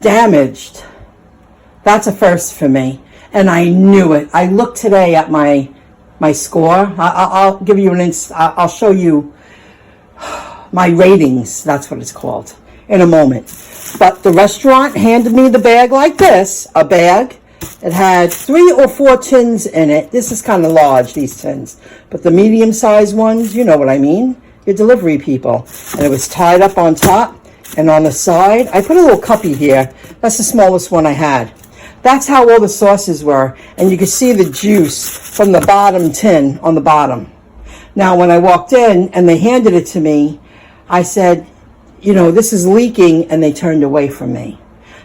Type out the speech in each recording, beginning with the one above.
damaged. That's a first for me. And I knew it. I looked today at my score. I'll give you I'll show you my ratings. That's what it's called in a moment. But the restaurant handed me the bag like this, a bag. It had 3 or 4 tins in it. This is kind of large, these tins. But the medium-sized ones, you know what I mean. Your delivery people. And it was tied up on top and on the side. I put a little cuppy here. That's the smallest one I had. That's how all the sauces were. And you could see the juice from the bottom tin on the bottom. Now, when I walked in and they handed it to me, I said, you know, this is leaking, and they turned away from me.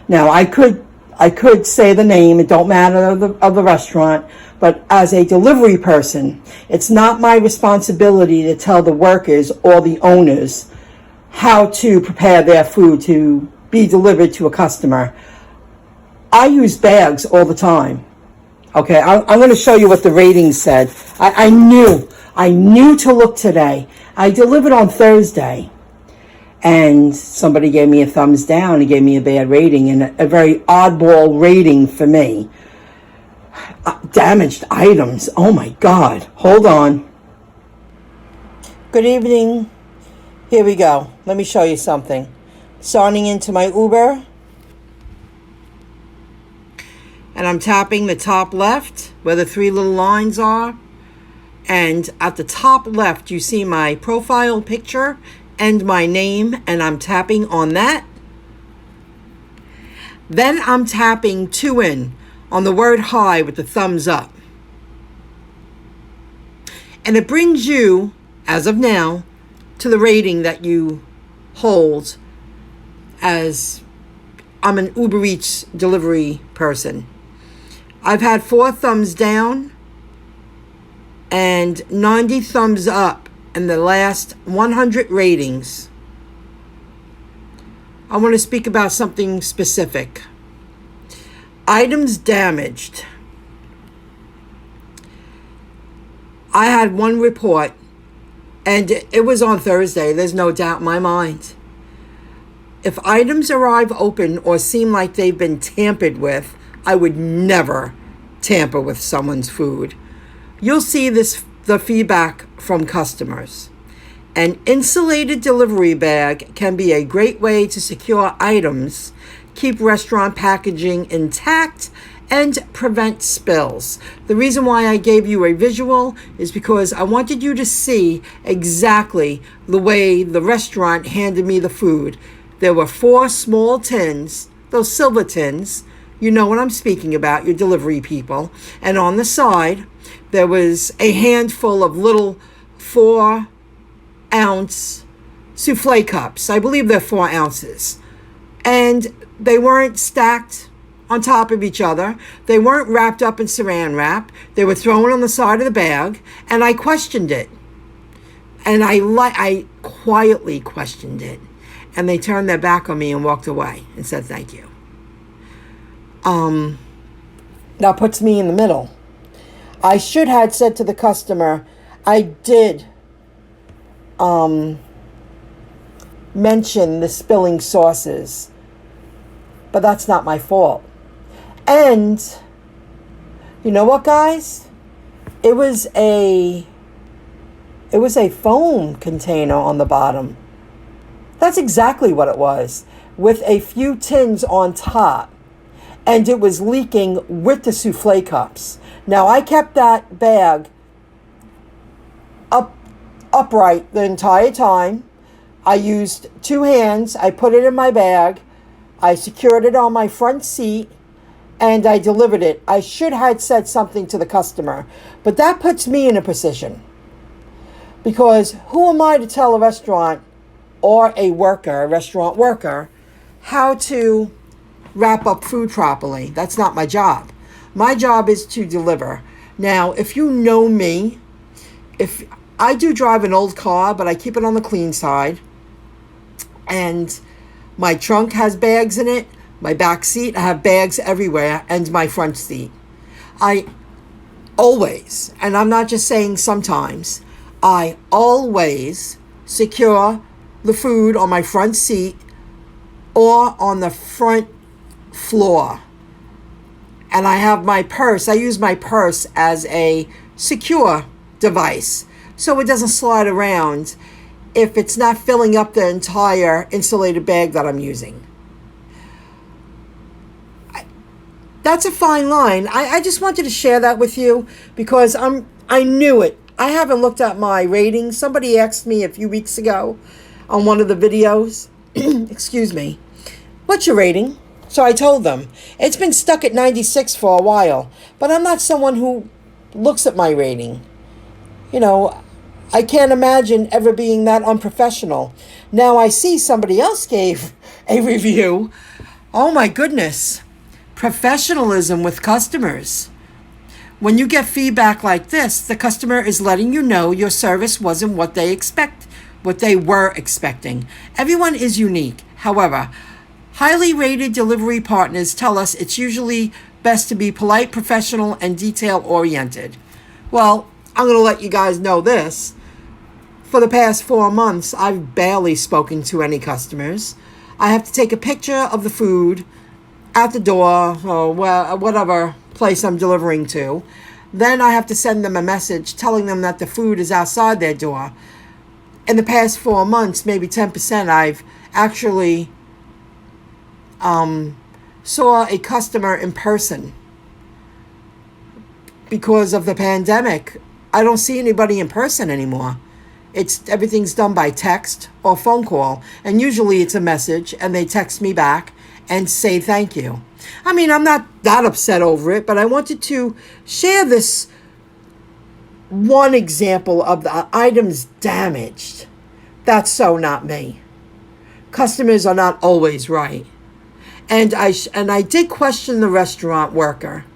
Now, I could say the name, it don't matter of the restaurant, but as a delivery person, it's not my responsibility to tell the workers or the owners how to prepare their food to be delivered to a customer. I use bags all the time. Okay, I'm going to show you what the ratings said. I knew to look today. I delivered on Thursday, and somebody gave me a thumbs down. He gave me a bad rating, and a very oddball rating for me. Damaged items. Oh my God. Hold on. Good evening. Here we go. Let me show you something. Signing into my Uber. And I'm tapping the top left where the 3 little lines are. And at the top left, you see my profile picture and my name, and I'm tapping on that. Then I'm tapping 2 in on the word hi with the thumbs up. And it brings you, as of now, to the rating that you hold as I'm an UberEats delivery person. I've had 4 thumbs down and 90 thumbs up in the last 100 ratings. I want to speak about something specific. Items damaged. I had 1 report, and it was on Thursday. There's no doubt in my mind. If items arrive open or seem like they've been tampered with, I would never tamper with someone's food. You'll see the feedback from customers. An insulated delivery bag can be a great way to secure items, keep restaurant packaging intact, and prevent spills. The reason why I gave you a visual is because I wanted you to see exactly the way the restaurant handed me the food. There were 4 small tins, those silver tins. You know what I'm speaking about, your delivery people. And on the side, there was a handful of little 4-ounce souffle cups. I believe they're 4 ounces. And they weren't stacked on top of each other. They weren't wrapped up in saran wrap. They were thrown on the side of the bag. And I questioned it. And I quietly questioned it. And they turned their back on me and walked away and said thank you. That puts me in the middle. I should have said to the customer, I did mention the spilling sauces, but that's not my fault. And you know what, guys? It was a foam container on the bottom. That's exactly what it was, with a few tins on top. And it was leaking with the souffle cups. Now, I kept that bag upright the entire time. I used 2 hands. I put it in my bag. I secured it on my front seat, and I delivered it. I should have said something to the customer, but that puts me in a position. Because who am I to tell a restaurant or a restaurant worker, how to wrap up food properly? That's not my job. My job is to deliver. Now, if you know me, if I do drive an old car, but I keep it on the clean side, and my trunk has bags in it, my back seat, I have bags everywhere, and my front seat. I always, and I'm not just saying sometimes, I always secure the food on my front seat or on the front floor. And I have my purse. I use my purse as a secure device so it doesn't slide around if it's not filling up the entire insulated bag that I'm using. That's a fine line. I just wanted to share that with you because I knew it. I haven't looked at my ratings. Somebody asked me a few weeks ago on one of the videos, excuse me, what's your rating? So I told them. It's been stuck at 96 for a while, but I'm not someone who looks at my rating. You know, I can't imagine ever being that unprofessional. Now I see somebody else gave a review. Oh my goodness. Professionalism with customers. When you get feedback like this, the customer is letting you know your service wasn't what they were expecting. Everyone is unique. However, highly rated delivery partners tell us it's usually best to be polite, professional, and detail-oriented. Well, I'm going to let you guys know this. For the past 4 months, I've barely spoken to any customers. I have to take a picture of the food at the door or whatever place I'm delivering to. Then I have to send them a message telling them that the food is outside their door. In the past 4 months, maybe 10%, I've actually saw a customer in person. Because of the pandemic, I don't see anybody in person anymore. Everything's done by text or phone call, and usually it's a message and they text me back and say thank you. I mean, I'm not that upset over it, but I wanted to share this one example of the items damaged. That's so not me. Customers are not always right. And I did question the restaurant worker,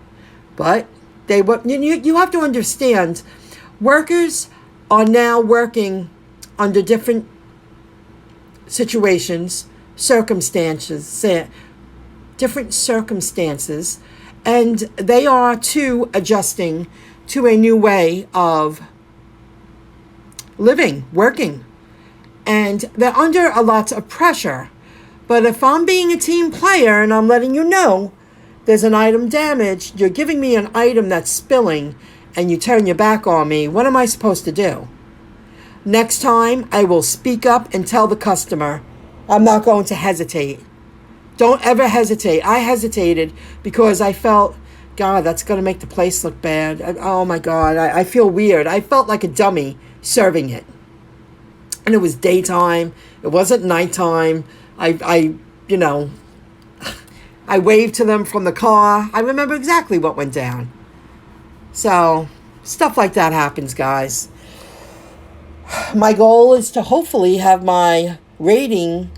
but you have to understand, workers are now working under different circumstances, and they are too adjusting to a new way of living, working, and they're under a lot of pressure. But if I'm being a team player and I'm letting you know there's an item damaged, you're giving me an item that's spilling, and you turn your back on me, what am I supposed to do? Next time, I will speak up and tell the customer. I'm not going to hesitate. Don't ever hesitate. I hesitated because I felt, God, that's going to make the place look bad. Oh my God, I feel weird. I felt like a dummy serving it. And it was daytime. It wasn't nighttime. I waved to them from the car. I remember exactly what went down. So, stuff like that happens, guys. My goal is to hopefully have my rating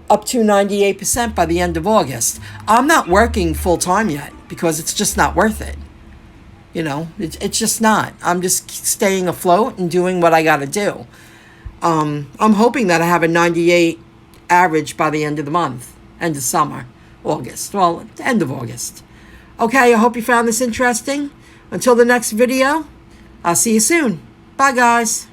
up to 98% by the end of August. I'm not working full time yet because it's just not worth it. You know, it's just not. I'm just staying afloat and doing what I got to do. I'm hoping that I have a 98 average by the end of the month, end of summer, August. Well, end of August. Okay, I hope you found this interesting. Until the next video, I'll see you soon. Bye, guys.